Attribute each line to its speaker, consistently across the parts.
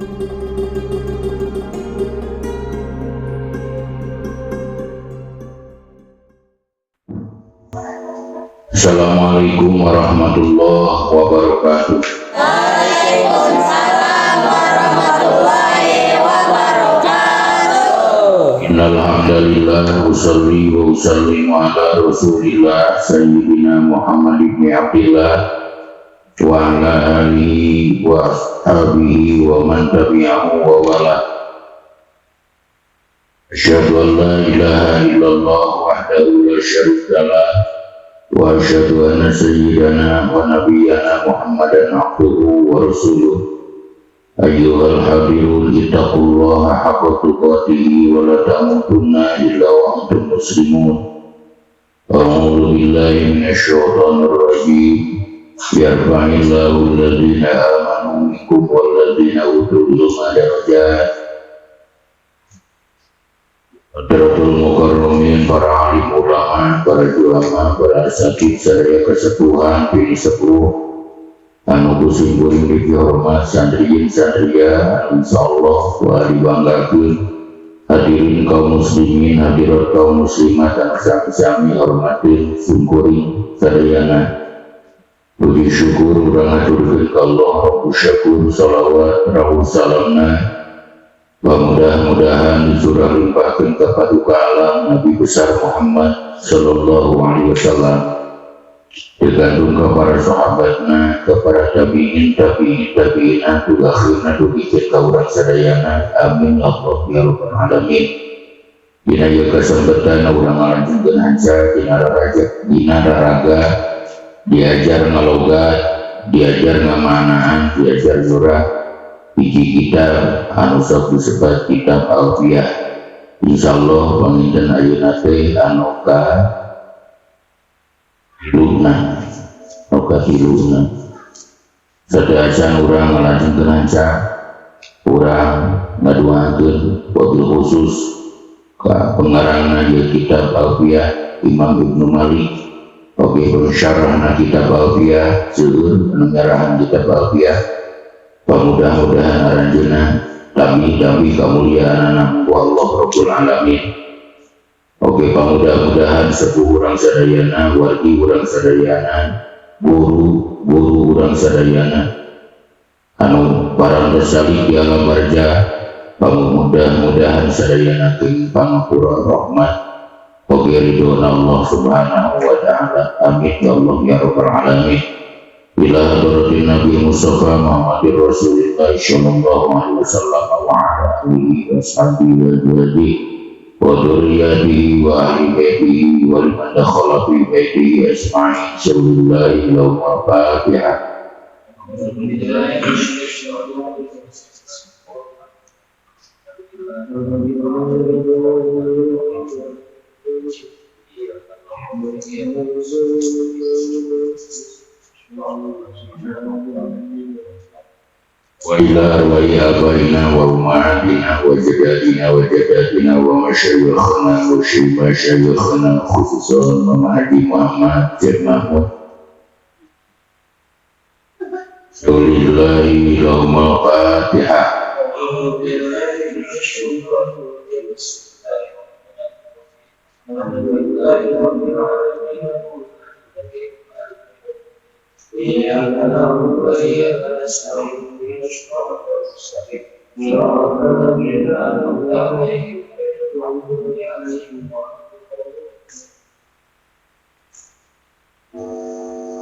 Speaker 1: Assalamualaikum warahmatullahi wabarakatuh.
Speaker 2: Waalaikumsalam warahmatullahi wabarakatuh.
Speaker 1: Innal hamdalillah usolli wa usallimu ala Rasulillah sayyidina Muhammad ibn Abdillah wa ala alihi wa ashabihi wa man tabi'ahu wa wala. Asyhadu an la ilaha illallah wahdahu la syarika lah wa asyhadu anna sayyidana wa nabiyyana Muhammadan abduhu wa rasuluh. Ayyuhal hadirun ittaqullaha haqqa tuqatih wa la tamutunna illa wa antum muslimun. A'udzu billahi minasy syaithanir rajim. Yarfa'illahu alladziina aamanu minkum wal ladziina utul ilma darajat. Hadratul mukarramin, para alim ulama, para ulama, para asatidz sadaya kesepuhan pilih sepuh anu kusim kuring dihormat sandriyin sandria insyaallah wa dibanggakeun. Hadirin kaum muslimin, hadirat kaum muslimat anu sami-sami hormatin sungkuring sadayana. Puji syukur urang aturkeun ka Allah Rabbus Syakur, shalawat rawuh salamna mudah-mudahan dicurah limpahkan ke paduka alam Nabi besar Muhammad sallallahu alaihi wasallam, digandung ke para sahabatna, ke para tabi'in atu akhirna dugi ka urang sadayana. Amin ya Allah ya rabbal alamin. Dina ieu kasempatan urang ngalanjutkeun hanca dina raga diajar ngalogat, diajar ngamanaan, diajar surah biji kitab anu sok disebat kitab Alfiyah. Insyaallah panginten ayeuna teh anu ka hiluna sadayana urang ngalanjutkeun hanca urang ngaduakeun wabil khusus ka pengarangna ieu kitab Alfiyah Imam Ibnu Malik. Oke, bersyarahna kitab Alfiyah seueur penggarahan kitab Alfiyah. Mudah-mudahan aranjeunna dami kamuliaan ku Allah Rabbul Alamin. Oke, mudah-mudahan sepuh urang sadayana, wargi urang sadayana, guru urang sadayana anu parang salik di alam barja, mudah-mudahan sadayana keun pangapura rahmat oke ridho Allah Subhanahu wa taala. Amin ya Allah ya rabbal alamin. Ila hadratin Nabi Mustafa Muhammadir Rasulillah sallallahu alaihi wasallam wa ala alihi wa sahbihi wa azwajihi wa dzurriyyatihi wa ahli baitihi wa liman dakhala fi baitihi ajma'in. Sallallahu wa Fatihah. Wa ila arwahi abaina wa ummahatina wa jaddatina wa masyayikhina wa masyayikhina khususan Mama Haji Muhammad Syekh Mahmud. Lillahi lahumul Fatihah. إياك نعبد وإياك نستعين اهدنا الصراط المستقيم صراط الذين أنعمت عليهم غير المغضوب عليهم ولا الضالين.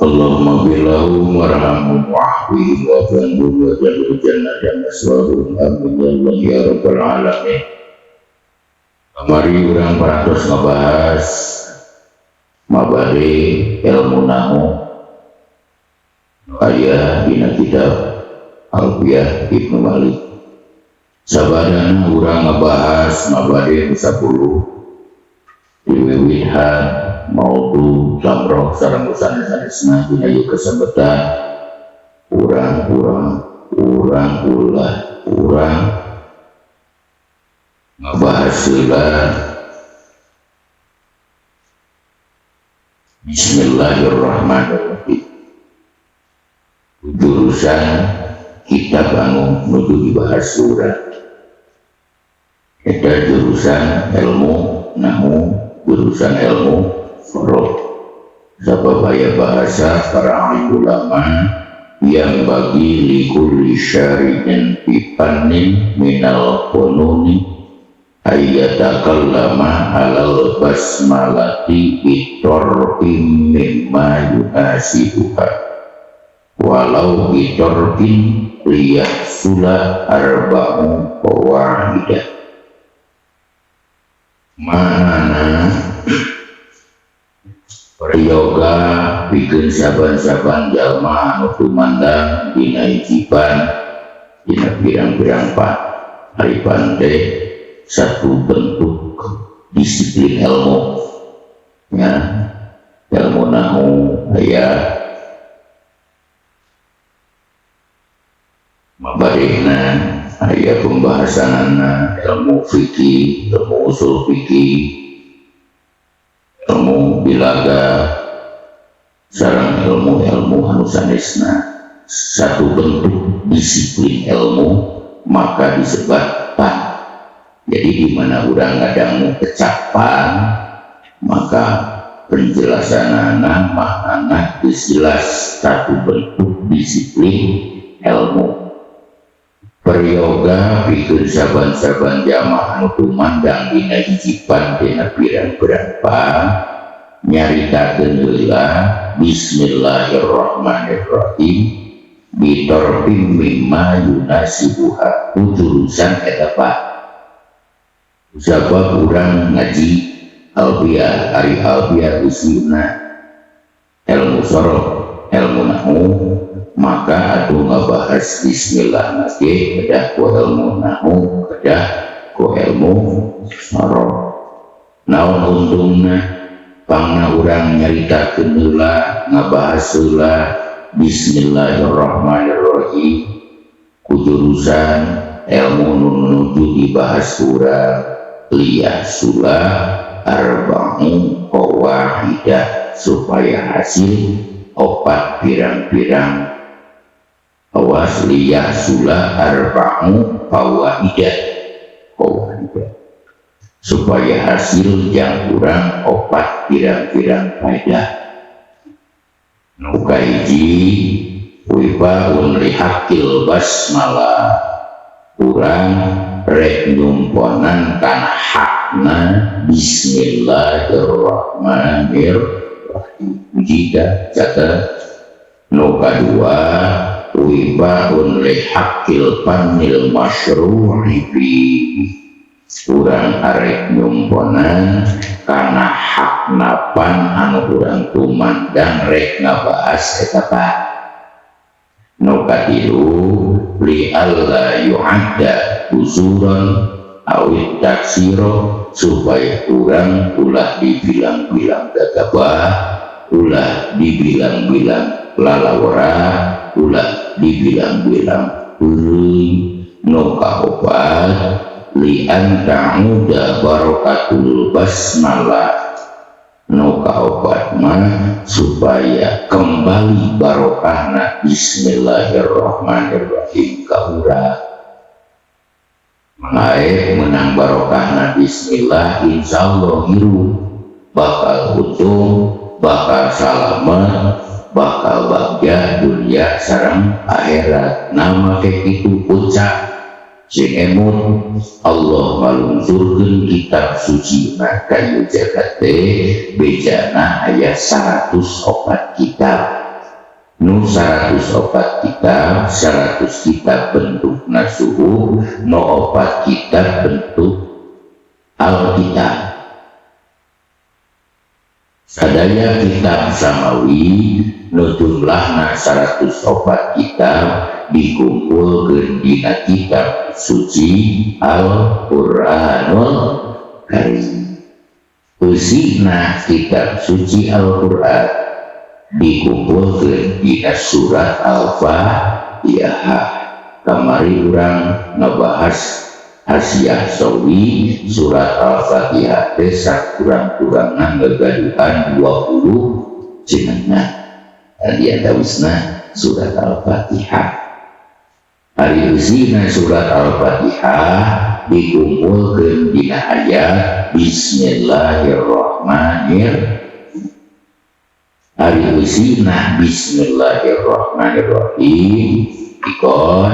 Speaker 1: اللهم اغفر لهم وارحمهم واعفهم واعف عنهم واجعلهم جنة مثواهم. آمين ya Allah ya rabbal alamin. Kamari urang parantos ngabahas mabade ilmu nahu aya dina kitab Alfiyah Ibnu Malik. Sabadana urang ngabahas mabade 10 diwiwihan maudhu samroh sareng sanes-sanesna dina ieu kesempatan urang ngabahas heula Bismillahirrahmanirrahim. Jurusan kitab anu nuju dibahas surah. Eta jurusan ilmu nahu, jurusan ilmu foroh. Sababaya bahasa para ulama yang bagi likulli syari'in pipanin minal fununi ayyatakallama alal basmalati bitorqim mimma yunasibuha walau bitorqin liyahsula arba'u qawahidah. Mana prayoga bikin saban-saban jalma anu tumandang dina hijiban dina pirang-pirang haripan teh satu bentuk disiplin ilmu ya, ilmu nahu aya mabarehna aya pembahasanana ilmu fikih, ilmu usul fikih, ilmu bilaga, sareng ilmu-ilmu anu sanesna satu bentuk disiplin ilmu maka disebutkan. Jadi di mana urang ngadangu kecapan maka penjelasanana maknana jelas satu bentuk disiplin ilmu. Peryoga pikir saban-saban jamaah anu tumandang dina hijiban dina pirang-pirang nyaritakeun heula bismillahirrahmanirrahim bitorfim mimma yunasibuha jurusan eta sabab urang ngaji albiah ari albiah usina ilmu sorof ilmu nahu maka atuh ngabahas bismillah nage kedah ku ilmu nahu kedah ku ilmu sorof. Naon untungna pangna urang nyaritakeun heula ngabahas heula bismillahirrahmanirrahim ku jurusan ilmu nu nuju dibahas urang liyahsula arba'u qawahidah supaya hasil opat pirang-pirang awas liyahsula arba'u qawahidah supaya hasil yang kurang opat pirang-pirang faedah. Nu kahiji wibaun lihaqil basmalah urang rek nyumponan kana hakna bismillahirrahmanirrahim. Jika catat nu kadua wibaun lihaqil panil masyru'i fi urang arek nyumponan kana hakna pan anu urang tumandang rek ngabahas eta pan. Nu katilu li alla yu'adda usuran awit taksiro supaya urang ulah dibilang-bilang gagabah, ulah dibilang-bilang lalawara, ulah dibilang-bilang eureung. Nu kaopat li anta'uda barakatul basmalah nu kaopat mah supaya kembali barokahna bismillahirrahmanirrahim ka urang. Mangait menang barokahna bismillah insyaallah hirup bakal untung, bakal salamet, bakal bahagia dunia sareng akhirat. Nama kayak itu ucap sing emut Allah malungsurkeun kitab suci na kayu jagat teh bejana aya 104 kitab. Nu 104 kitab, 100 kitab bentukna suhuf, no 4 kitab bentuk Alkitab. Sadaya kitab samawi nu jumlahna 104 kitab dikumpulkeun dina kitab suci Al-Qur'anul Karim. Usina kitab suci Al-Qur'an dikumpulkeun dina surat Al-Fatihah. Kamari urang ngabahas Asyah Sawi surat Al-Fatihah teh sakurang-kurangna ngagaduhan 20 cenah. Dia tawisna surat Al-Fatihah. Ari usina surat Al-Fatihah dikumpulkeun dina ayat Bismillahirrahmanirrahim. Ari usina Bismillahirrahmanirrahim dikon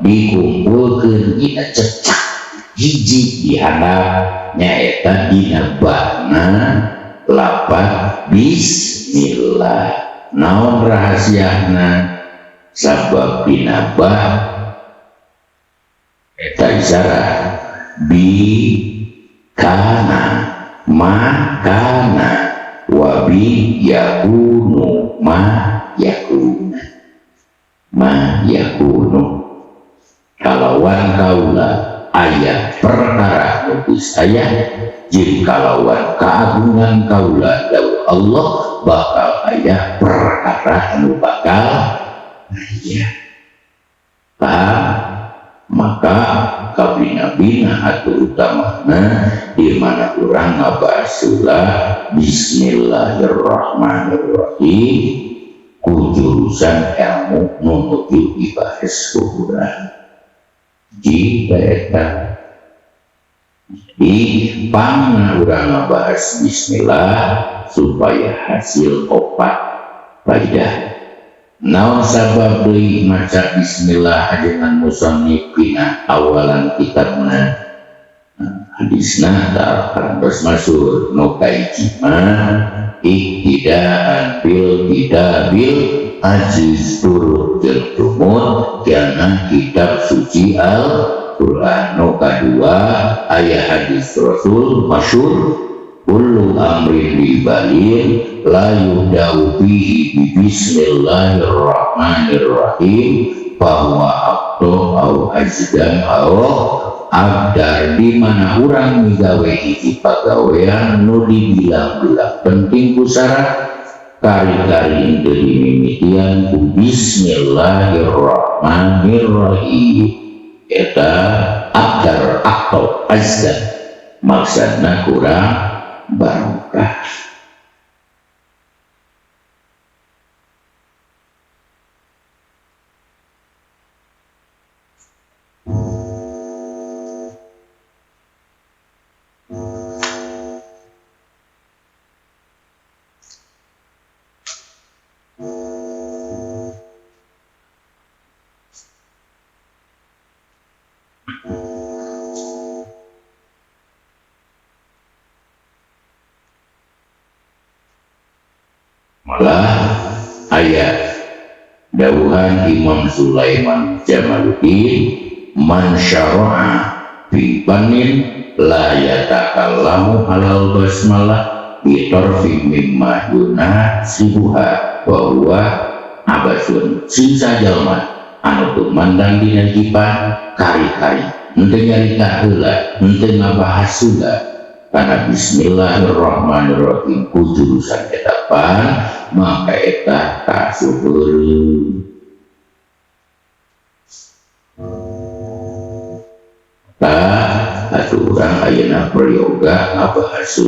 Speaker 1: dikumpulkeun dina cecak hiji dihandap nyaeta dina bana lapan Bismillah. Naon rahasiana sabab dina ba eta isyarat bi kana makana wabi yakunu ma yakunu kalawan kaula ayat perkara nulis ayat jeung kalawan keagungan kaula dawuh Allah bakal ayat perkara anu bakal ayat paham. Maka kabina-bina atau utamana di mana orang ngabahas Bismillahirrahmanirrahim ku jurusan ilmu nunuju dibahas kurang jika eta di pangna orang ngabahas Bismillah supaya hasil opat faidah. Naon sabab deui maca Bismillah ajengan musannif pina awalan kitabna hadisna terus masyhur nu kaijima iktidaan bil kitabil aziz turut tertumut kana kitab suci Al-Qur'an. Nu kadua aya hadis Rasul masyhur kullu amrin libalin la yudau bihi bismillahirrahmanirrahim bahwa abdo au ajdan au abdar. Di mana urang migawe hiji pagawean nu dibilang-bilang penting ku syarat kari-kari deui mimitian ku bismillahirrahmanirrahim eta abdar atau ajdan maksudna kurang barokah. Malah ayat dawuhan Imam Sulaiman Jamaluddin man syara'a fi banin la yatakallamu halal basmalah bi tarfi mimma yunasibuha wa huwa abasun. Sing sajalma anu tumandang dina jipan kari-kari henteu nyarita heula henteu ngabahas heula karena Bismillahirrahmanirrahim ku jurusan etapan maka eta kasuheureun. Atuh urang ayeuna prayoga ngabahas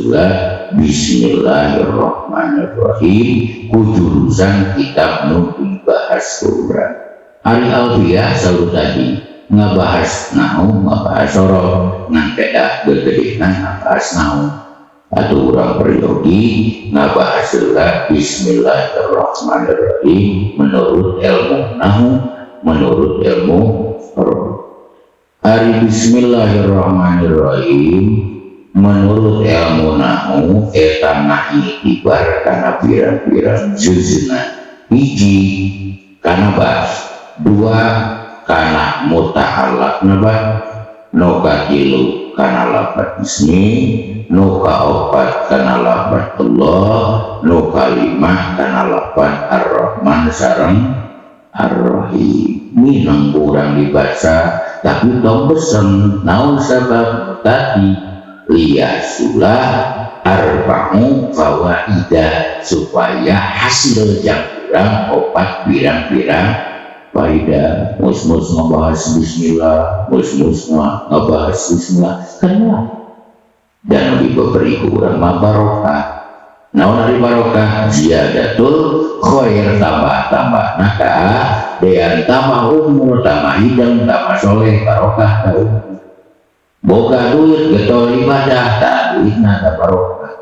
Speaker 1: Bismillahirrahmanirrahim ku jurusan kitab nu dibahas urang. Ari Alfiyah salu tadi ngabahas naon ngabahas sorot ngan kedah gegedena ngabahas naon. Atuh urang peryogi ngabahas Bismillahirrahmanirrahim menurut ilmu nahu menurut ilmu ari Bismillahirrahmanirrahim menurut ilmu nahu eta nahi ibarat kana pirang-pirang juzna hiji kana bas dua kana muta'allaq nabah nu katilu kana lafaz bismi nu kaopat kana lafaz Allah nu kalimah kana lafaz ar-Rahman sareng ar-Rahim. Minang kurang dibaca tapi tong pesen naon sabab tadi liyasulah arba'u fawaida supaya hasil yang kurang opat pirang-pirang faidah. Mus-mus ngebahas bismillah, mus-mus ngebahas bismillah kenapa dan lebih beri kurang barokah naon ari barokah ziyadatul khair tambah-tambah naka dean tambah umur tambah hidang tambah soleh barokah tau boga duit getol ibadah tak duitna tak barokah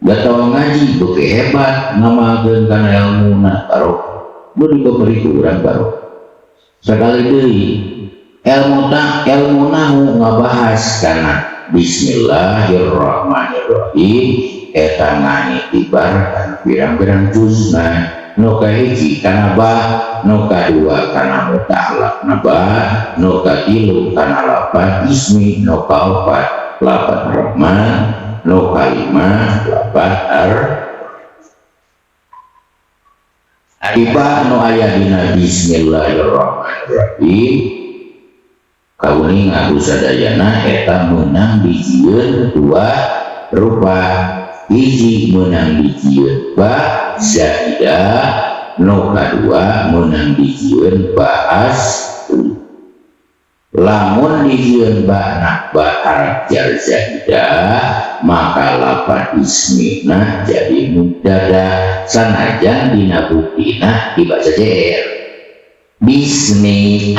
Speaker 1: getol ngaji beuki hebat ngamakeun kana ilmuna barokah beuki diberi urang barokah sekali deui ilmu nahu ngabahas kana bismillahirrahmanirrahim eta ngitibarkan pirang-pirang juzna nu kahiji kana ba nu kadua kana mutalak naba nu katilu kana lapan ismi nu kaopat lapan rahman nu kalima lapan Aribah nu aya dina bismillahirrahmanirrahim kauning aku sadayana eta menang dijieun dua rupa hiji menang dijieun ba zaidah nu kadua menang dijieun ba asli lamun dijieun ba na ba harap jar zaidah maka lapan ismina jadi mubtada sanajan dina buktina dibaca jer bismi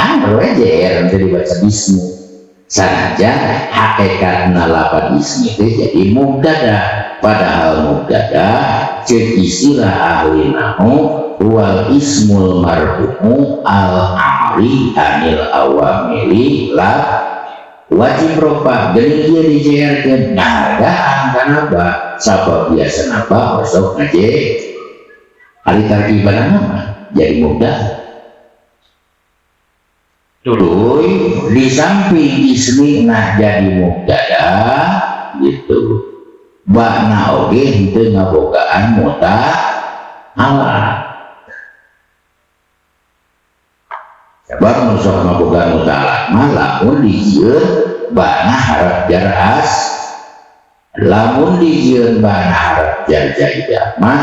Speaker 1: jer jadi baca bismi sanajan hakikatna lapan ismi itu jadi mubtada padahal mubtada cek istilah ahli nahu wal ismul marfu'u al amri anil awamili la wajib rofa jadi dia dijeerkeun ngahargaan kana ba sabab biasa napa osok ngaje ari tarkiban nama jadi mubtada tuluy di samping ismi nah jadi mubtada gitu bana oge henteu ngabogaan muta'ala sabab nu sok ngabogaan muta'ala mah lamun dijieun bana harap jar lamun dijieun bana harap jar zaidah mah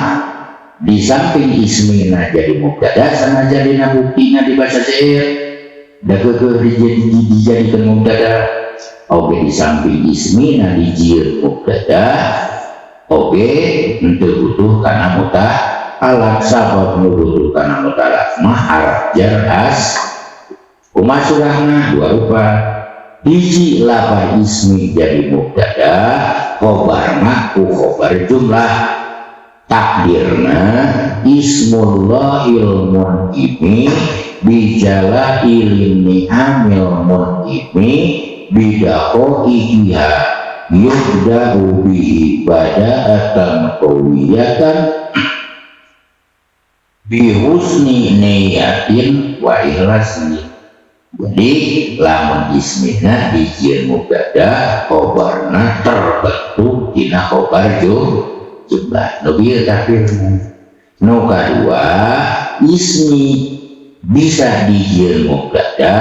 Speaker 1: di samping ismina jadi mubtada sanajan dina buktina dibaca jer da keukeun dijadikeun mubtada oge di samping ismina dijieun mubtada oge henteu butuh kana muta'ala sabab nu butuh kana muta'ala mah harap jar kumaha surahna dua rupa hiji lapan ismi jadi mubtada khobarna ku khobar jumlah takdirna ismullahil mun'imi bijala ilmi amil mun'imi bidako ikiha yubda'u bihi bada'atan qawiyatan bihusni niyatin wa ikhlasni jadi lamun ismina dijieun mubtada khobarna terbentuk dina khobar jumlah nu bieu takdirna nu kadua ismi bisa dijieun mubtada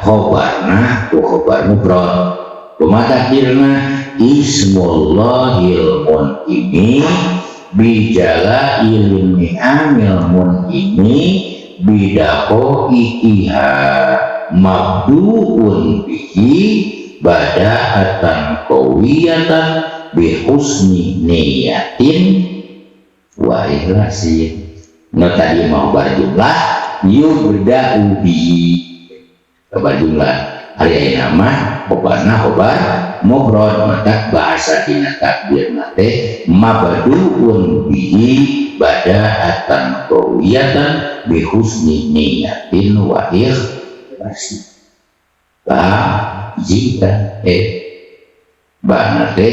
Speaker 1: khobarna ku khobar mufrad kumaha takdirna ismullahil mun'imi bijala ilmi amil mun'imi bidako ikiha mabdu'un bihi bada'atan qawiyatan bihusni niyatin wa ikhlasin nu tadi mau berjumlah yubda'u bihi kabar jumlah hari nama khobarna khobar mufrad maka bahasa dina takdir nate mabdu'un bihi bada'atan qawiyatan bihusni niyatin wa ikhlasin jika nate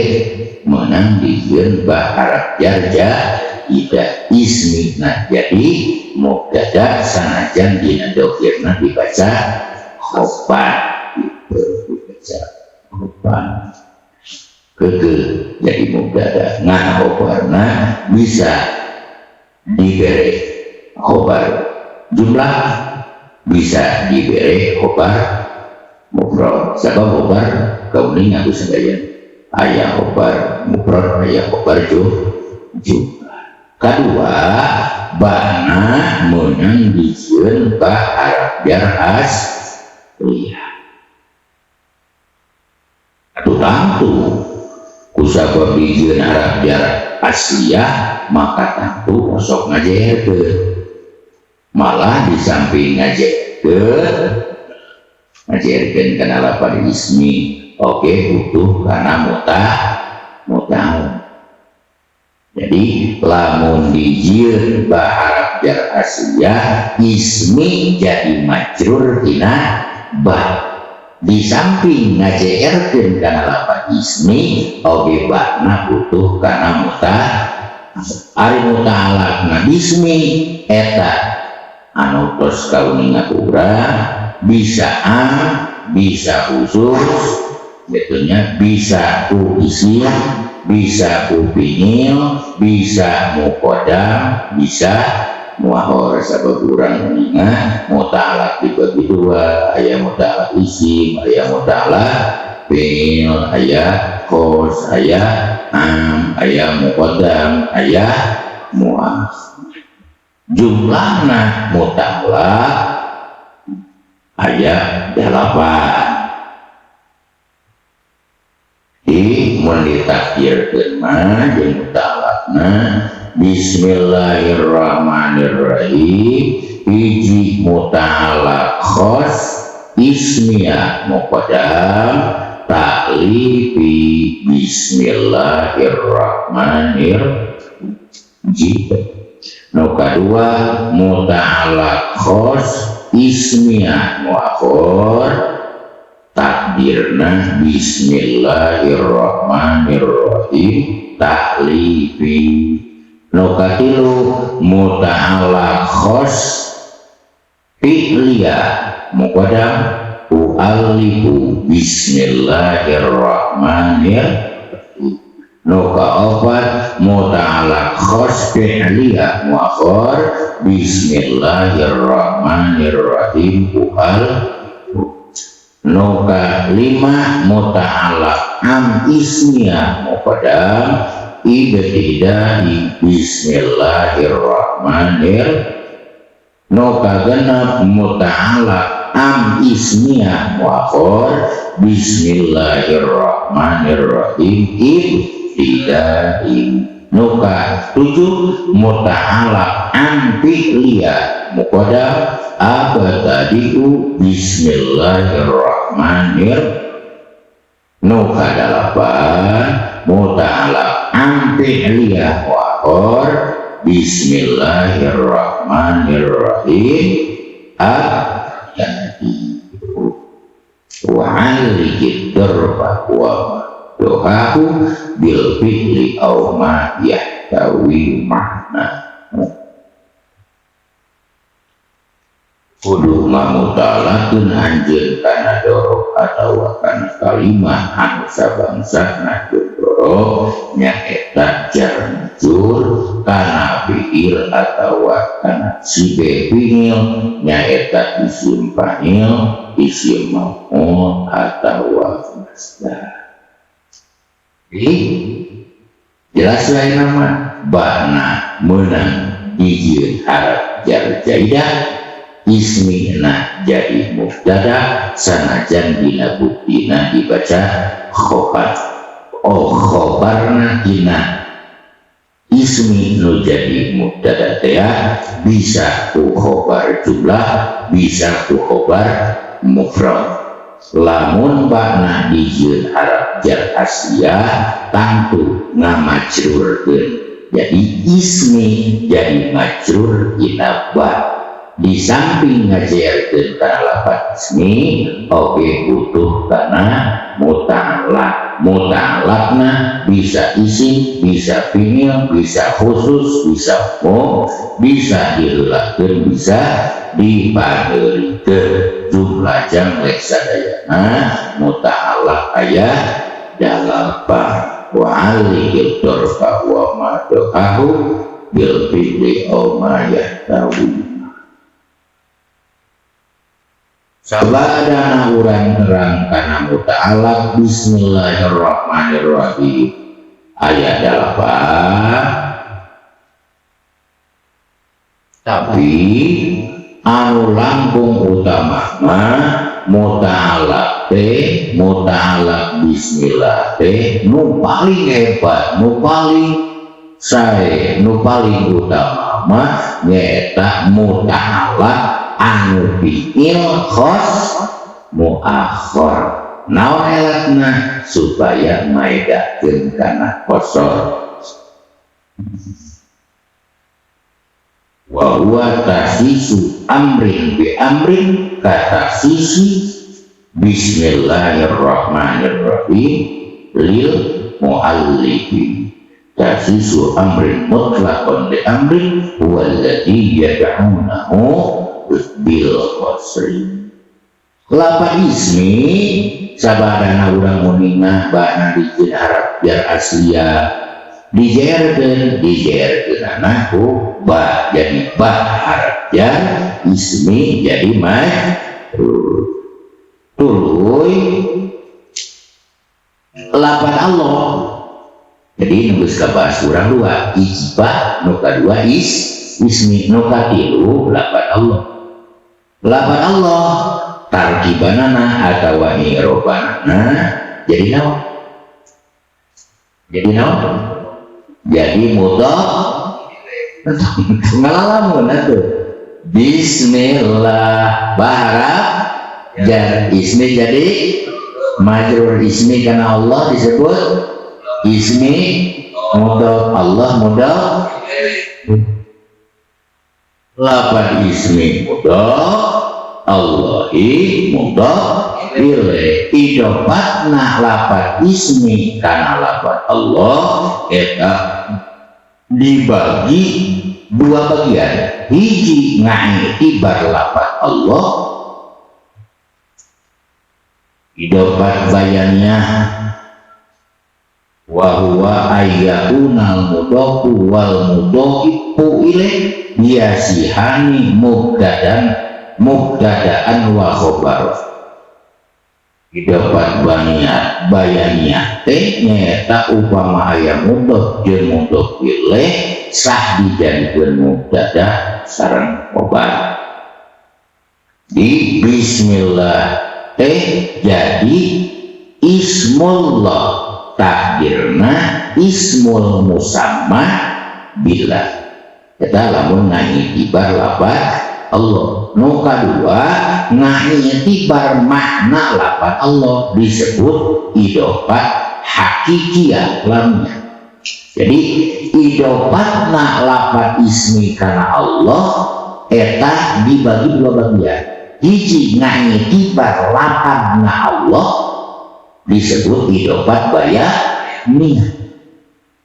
Speaker 1: menang dijieun ba harap jar ida ismi nah jadi mubtada sanajan dina dokirna dibaca khobar dibaca khobar jadi mubtada ngan khobarna bisa diberi khobar jumlah bisa diberi khobar mufrad sabab khobar kauning aku sadaya aya khobar mufrad aya khobar jumlah kadua bana meunang dijieun ba harap jar lihat atuh tangtu ku sabab dijieun harap jarak asliyah maka tentu sok ngajeerkeun. Malah di samping ngajeerkeun kana lapad ismi oke butuh kana muta'al. Jadi lamun dijieun baharap jarak asliyah ismi jadi majrur tina ba. Di samping ngajeerkeun kana lafaz ismi oge bakna butuh kana ari muta'alaqna bismi eta anu tos kauningan urang bisa bisa khusus betulnya bisa ku isim bisa ku fi'il bisa muqaddam bisa muahor sabab urang mengingat muta'alaq dibagi dua, aya muta'alaq isim, aya muta'alaq fi'il, aya khos, aya aya muqaddam, aya muahor. Jumlahna muta'alaq aya 8. Mun ditakdirkeun mah jeung muta'alaqna Bismillahirrahmanirrahim hiji muta'alaq khos ismiyah muqaddam ta'lifi bismillahirrahmanirrahim. Nu kadua muta'alaq khos ismiyah muakhor takdirna bismillahirrahmanirrahim ta'lifi. Nu katilu muta'alaq khos fi'liyah muqaddam u'allifu bismillahirrahmanirrahim. Nu kaopat muta'alaq khos fi'liyah muakhor bismillahirrahmanirrahim u'allifu. Nu kalima muta'alaq am ismiyah muqaddam ibtida'i bismillahirrahmanirrahim. Nu kagenep muta'alaq am ismiyah muakhor bismillahirrahmanirrahim ibtida'i. Nu katujuh muta'alaq am fi'liyah muqaddam abtadi'u bismillahirrahmanirrahim. Nu kadalapan muta'alaq am fi'liyah muakhor bismillahirrahmanirrahim wa 'alikid darba wa dohahu bil fi'li aw ma yahtawi makna. Kudu mamutalakeun anjeun kana dorob atawa kana kalimah anu sabangsana dorob nyaeta jar majrur kana fi'il atawa kana sibe fi'il nyaeta isim fa'il isim maf'ul atawa masdar. Jelas lain nama bana menang dijieun harap jar jaidah ismina jadi mubtada sanajan dina buktina dibaca khobar. Khobarna dina ismi nu jadi mubtada teh bisa ku khobar jumlah bisa ku khobar mufrad. Lamun bakna dijieun harap jar asliyah tangtu ngamajrurkeun jadi ismi jadi majrur ina ba. Di samping ngajeerkeun kana lafaz ismi oge butuh kana muta'alaq. Muta'alaqna bisa isim, bisa fi'il, bisa khusus, bisa bisa diheulakeun, bisa dipadeurikeun. Jumlah jamlek sadayana muta'alaq aya 8. Wa 'alikid darba wa ma dohahu bil fi'li aw ma yahtawi. Sabadana urang terang kana muta'alaq bismillahirrahmanirrahim ayat 8. Tapi anu langkung utama mah muta'alaq teh muta'alaq bismillah teh nu paling hebat, nu paling sae, nu paling utama mah nyaeta muta'alaq anu fi'il khos muakhir. Naon elatna supaya maedakeun kana qasar. Wa huwa tasisu amrin bi amrin kata sisi bismillahirrahmanirrahim lil muallifi. Tasisu amrin mutlaqan bi amrin huwa alladhi yad'unahu bil qasri. Lapa ismi sabadana urang muningna bana dikeun Arab biar aslia dijerkeun anaku ba jadi ba Arab jar ismi jadi majrur. Tuluy lapan Allah jadi nunggus kabahas urang dua ijba nu kadua ismi nu katilu lapan Allah tarkibanana atawa irobanana jadi naon? Jadi mudhaf ngalalamun atuh bismillah baharap jar ismi jadi majrur ismi karena Allah disebut ismi mudhaf Allah mudhaf lapan ismi mudhaf Allahi mudhaf ilaih idopatna lapan ismi kana lapan Allah eta dibagi dua bagian. Hiji nga'tibar lapan Allah idopat bayannya wa huwa ayyunal mudhafu wal mudhafu ilaih yasihani mubtadaan wa khobar. Dapat bayaniat teh nyata upama aya mudhaf jeung mudhaf ilaih sah dijadikeun mubtada sareng khobar. Di bismillah teh jadi ismullah takdirna ismul musamma billah. Eta lamun ngitibar lapan Allah. Nu kadua ngitibar makna lapan Allah disebut idofat hakikiyah lamnya. Jadi idopatna lapan ismi kana Allah eta dibagi dua bagian. Hiji ngitibar lapanna Allah disebut idofat bayaniyah.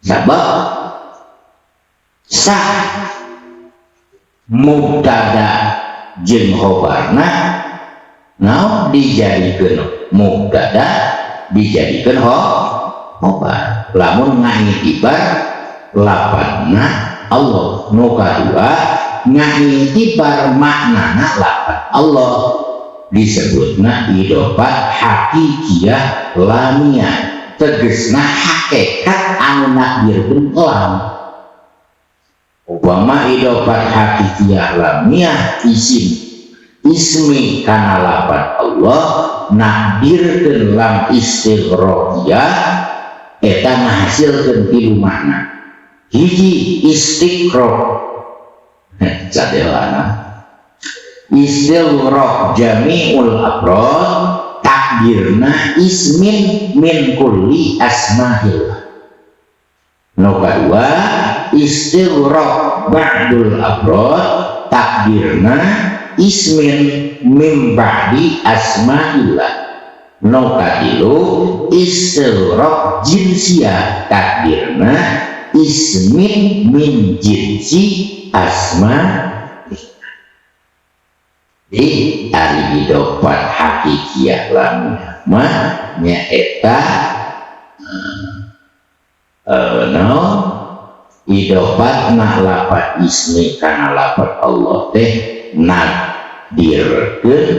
Speaker 1: Sabab sah mubtada jeung khobarna naon dijadikeun mubtada dijadikeun khobar lamun ngitibar lapanna Allah. Nu kadua ngitibar maknana lapan Allah disebutna idofat hakikiyah lamiyah tegesna hakikat anu nakdirkeun lam. Upama idofat hakikiyah lamiyah ismi kana lapan Allah nakdirkeun lam istighraqiyah eta ngahasilkeun tilu makna. Hiji istighraq cadelana istighraq jami'ul afrad takdirna ismin min kulli asma'illah. Nu kadua istighraq ba'dul afrad takdirna ismin min ba'di asma'illah. Nu katilu istighraq jinsiyah takdirna ismin min jinsi asma. Di ari idofat hakikiyah lamnya mah nyaeta idofat na lapan ismi kana lapan Allah teh nakdirkeun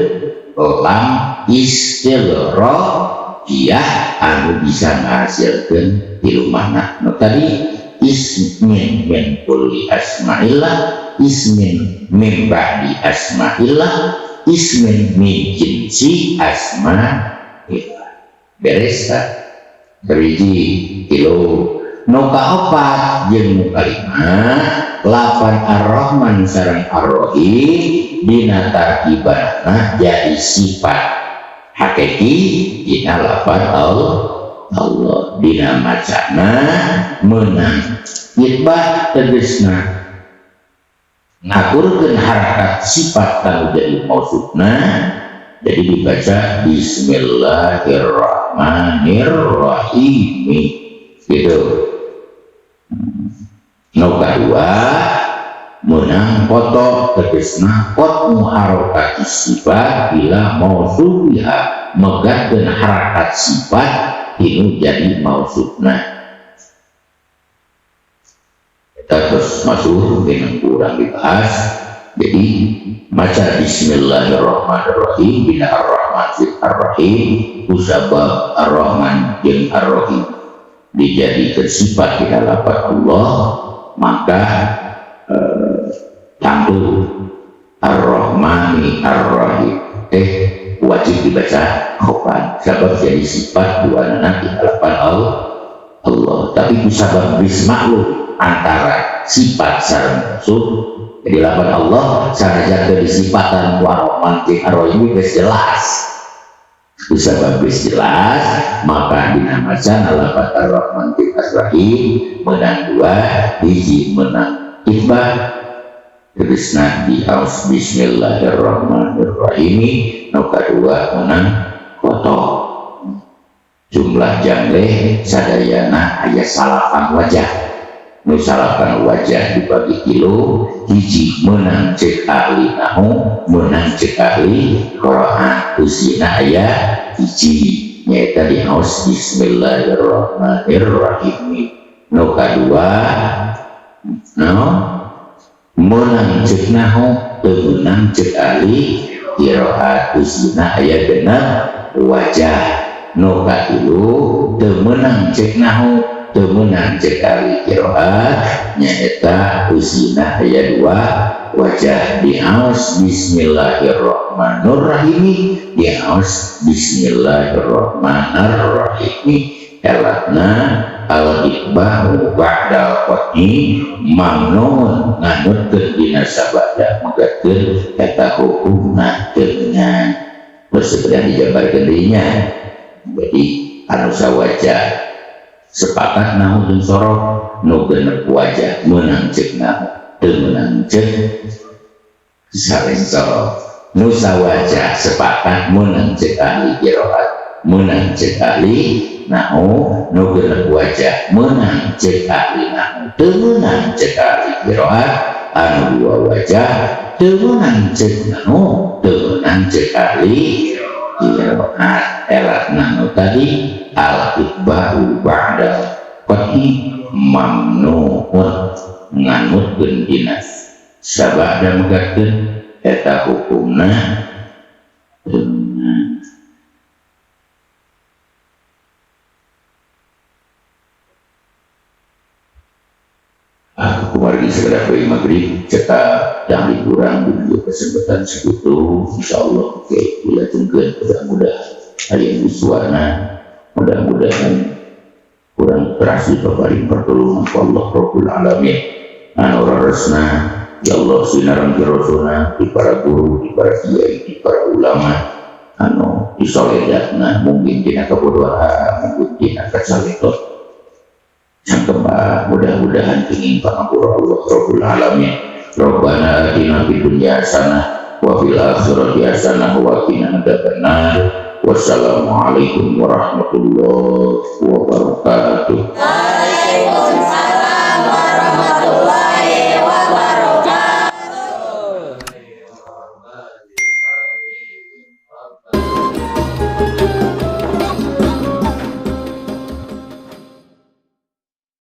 Speaker 1: lam istighraqiyah anu bisa ngahasilkeun tilu makna. Nu tadi ismin min kulli asma'illah ismin min ba'di asma'illah ismin min jinsi asma beres kan beriji kilo nu kaopat jeung nu kalima lapan ar-Rahman sareng ar-Rahim dina tarkibanna jadi sifat hakiki dina lapan Allah dina macana menang itbah tegesna ngaturkeun harakat sifat kanu jadi mausufna jadi dibaca Bismillahirrahmanirrahim gitu. Nu kadua menang foto tegesna pot muharokati sifat bila mausufiha megatkeun harakat sifat ini jadi mausufna. Kita terus masuk dengan kurang dibahas. Jadi maca Bismillahirrahmanirrahim bila ar-Rahman fil ar-Rahim usabab ar-Rahman yang ar-Rahim dijadikan sifat di hadapan Allah maka tampil ar-Rahmani ar-Rahim wajib dibaca khoban sebab jadi sifat dua nanti di hadapan Allah tapi usabab bismaklum antara sifat sareng maksud jadi lapan Allah sanajan dari sifatan ar-Rahman jeung ar-Rahim geus jelas bisa bagus jelas maka dinamakan lapan ar-Rahman jeung ar-Rahim menang dua hiji menang itbah tegasna di aus Bismillahirrahmanirrahim nu kadua menang foto jumlah jamleh sadayana aya salapan wajah nu salapan wajah dibagi kilo hiji menang cek ahli nahu menang cek ahli Quran usina aya hiji nyaeta di haus Bismillahirrahmanirrahim nu kadua menang cek nahu teu menang cek ahli qiraat usina aya genep wajah nu katilu teu menang cek nahu temenang cekali kiroat nyaeta usina aya dua wajah di haus Bismillahirrahmanirrahim di haus Bismillahirrahmanirrahim elatna al-iqbahu ba'dal qat'i mamnun nganutkeun dina sabada megatkeun eta hukumna dengan bersebeda dijabarkeun dirinya jadi anu sawajah sepakat nahu jeung sorok nu genep wajah menang cek nahu teu menang cek sareng sorok nu sawajah sepakat menang cek ahli qiraat menang cek ahli nahu nu genep wajah menang cek ahli nahu teu menang cek ahli qiraat anu dua wajah teu menang cek nahu teu menang cek ahli qiraat elatna nu tadi al-iqbahu ba'da qat'i mamnu'un nganutkeun dina sabada megatkeun eta hukumna keluarga segera bayi maghrib cetak yang dikurang dulu kesempatan sekutu insyaallah oke bila tungguan mudah-mudahan hari ini suara mudah-mudahan kurang terasi paparing pertolongan Allah Rabbul Alamin anu raresna ya Allah sinaran kirosona di para guru di para kiai di para ulama anu disoledatna mungkin dina kebodohan mungkin dina kesaletot cangkemah mudah-mudahan ingin pangapura Allah Rabbul Alamin Rabbana atina fid dunya hasanah wa fil akhirati hasanah wa qina adzabannar. Wassalamualaikum warahmatullahi wabarakatuh.
Speaker 2: Waalaikumsalam.